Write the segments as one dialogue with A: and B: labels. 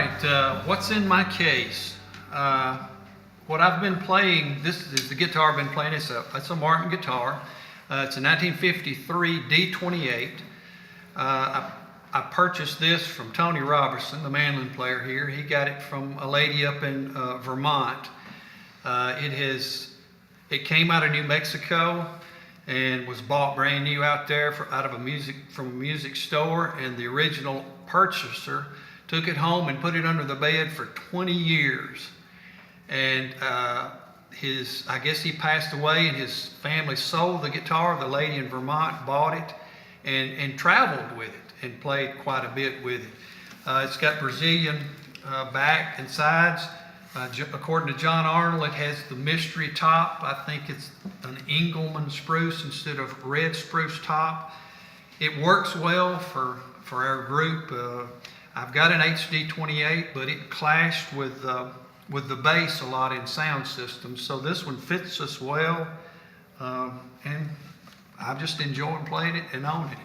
A: right, what's in my case? What I've been playing, this is the guitar I've been playing. It's a Martin guitar. It's a 1953 D28. I purchased this from Tony Robertson, the mandolin player here. He got it from a lady up in Vermont. It came out of New Mexico and was bought brand new out there from a music store. And the original purchaser took it home and put it under the bed for 20 years. And I guess he passed away, and his family sold the guitar. The lady in Vermont bought it and traveled with it and played quite a bit with it. It's got Brazilian back and sides. According to John Arnold, it has the mystery top. I think it's an Engelmann spruce instead of red spruce top. It works well for our group. I've got an HD28, but it clashed with the bass a lot in sound systems. So this one fits us well, and I've just enjoyed playing it and owning it.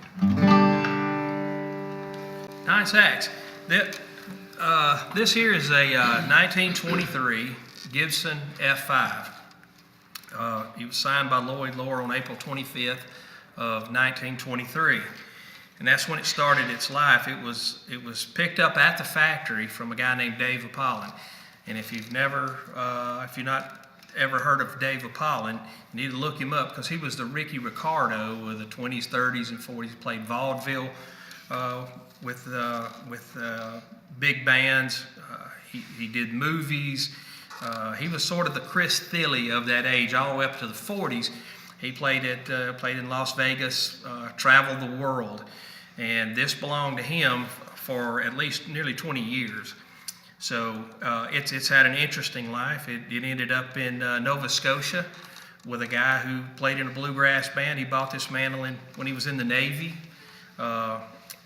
B: Nice axe. This here is a 1923 Gibson F5. It was signed by Lloyd Loar on April 25th of 1923. And that's when it started its life. It was picked up at the factory from a guy named Dave Apollon. And if you've not ever heard of Dave Apollon, you need to look him up, because he was the Ricky Ricardo of the 20s, 30s, and 40s. He played vaudeville with big bands. He did movies. He was sort of the Chris Thile of that age, all the way up to the 40s. He played in Las Vegas, traveled the world, and this belonged to him for at least nearly 20 years. So it's had an interesting life. It ended up in Nova Scotia with a guy who played in a bluegrass band. He bought this mandolin when he was in the Navy out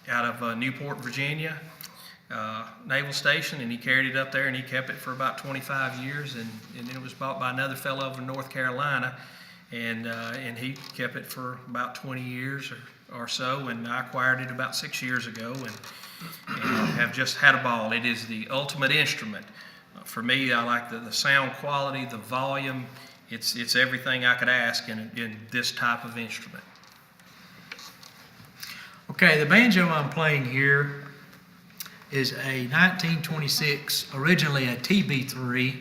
B: of Newport, Virginia, Naval Station, and he carried it up there, and he kept it for about 25 years, and then it was bought by another fellow over in North Carolina, and he kept it for about 20 years or so, and I acquired it about 6 years ago, and have just had a ball. It is the ultimate instrument. For me, I like the sound quality, the volume. It's everything I could ask in this type of instrument.
C: Okay, the banjo I'm playing here is a 1926, originally a TB3,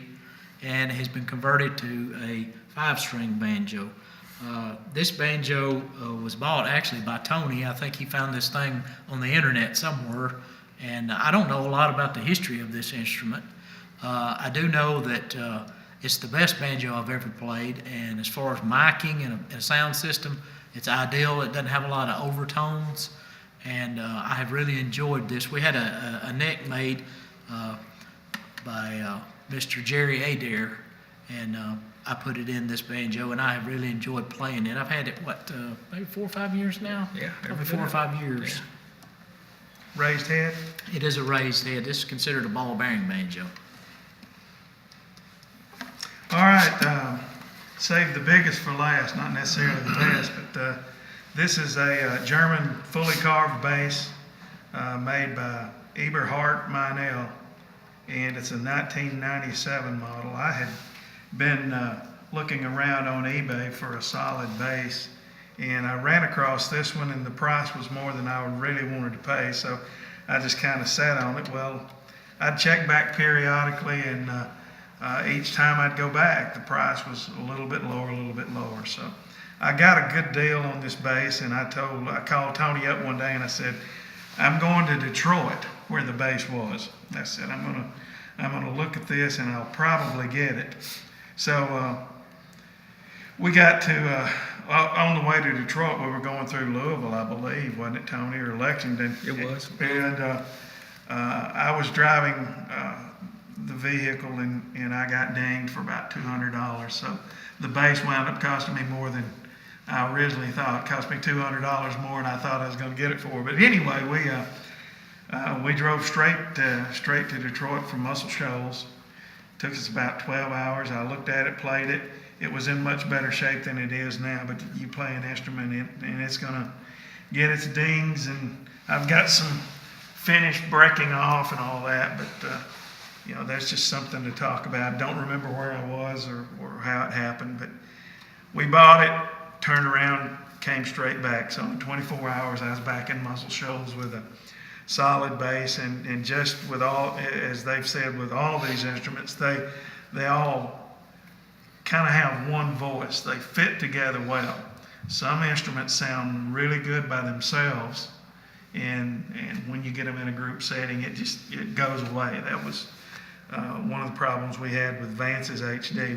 C: and has been converted to a 5-string banjo. This banjo was bought actually by Tony. I think he found this thing on the internet somewhere, and I don't know a lot about the history of this instrument. I do know that it's the best banjo I've ever played, and as far as miking and a sound system, it's ideal. It doesn't have a lot of overtones, and I have really enjoyed this. We had a neck made by Mr. Jerry Adair, and I put it in this banjo, and I have really enjoyed playing it. I've had it, maybe 4 or 5 years now?
B: Yeah.
C: Probably 4 or 5 years.
D: Yeah. Raised head?
C: It is a raised head. This is considered a ball bearing banjo.
D: All right, save the biggest for last, not necessarily the best, but this is a German fully carved bass made by Eberhard Meinel, and it's a 1997 model. I had been looking around on eBay for a solid bass, and I ran across this one, and the price was more than I really wanted to pay, so I just kind of sat on it. Well, I'd check back periodically, and each time I'd go back, the price was a little bit lower. So I got a good deal on this bass, and I called Tony up one day, and I said, I'm going to Detroit, where the bass was. I said, I'm gonna look at this, and I'll probably get it. So we got to, on the way to Detroit, we were going through Louisville, I believe, wasn't it, Tony, or Lexington?
B: It was.
D: And I was driving the vehicle, and I got dinged for about $200. So the bass wound up costing me more than I originally thought. It cost me $200 more than I thought I was going to get it for. But anyway, we drove straight to Detroit from Muscle Shoals. Took us about 12 hours. I looked at it, played it. It was in much better shape than it is now, but you play an instrument and it's going to get its dings. And I've got some finished breaking off and all that, but, you know, that's just something to talk about. Don't remember where I was or how it happened, but we bought it, turned around, came straight back. So in 24 hours, I was back in Muscle Shoals with a solid bass, and just with all, as they've said, with all these instruments, they all kind of have one voice. They fit together well. Some instruments sound really good by themselves, and when you get them in a group setting, it goes away. That was one of the problems we had with Vance's HD.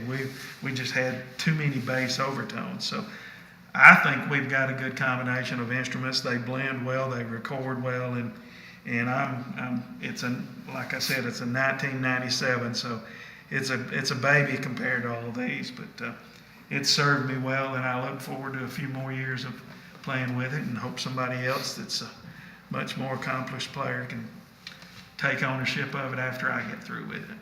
D: We just had too many bass overtones. So I think we've got a good combination of instruments. They blend well, they record well, and like I said, it's a 1997, so it's a baby compared to all of these, but it served me well, and I look forward to a few more years of playing with it, and hope somebody else that's a much more accomplished player can take ownership of it after I get through with it.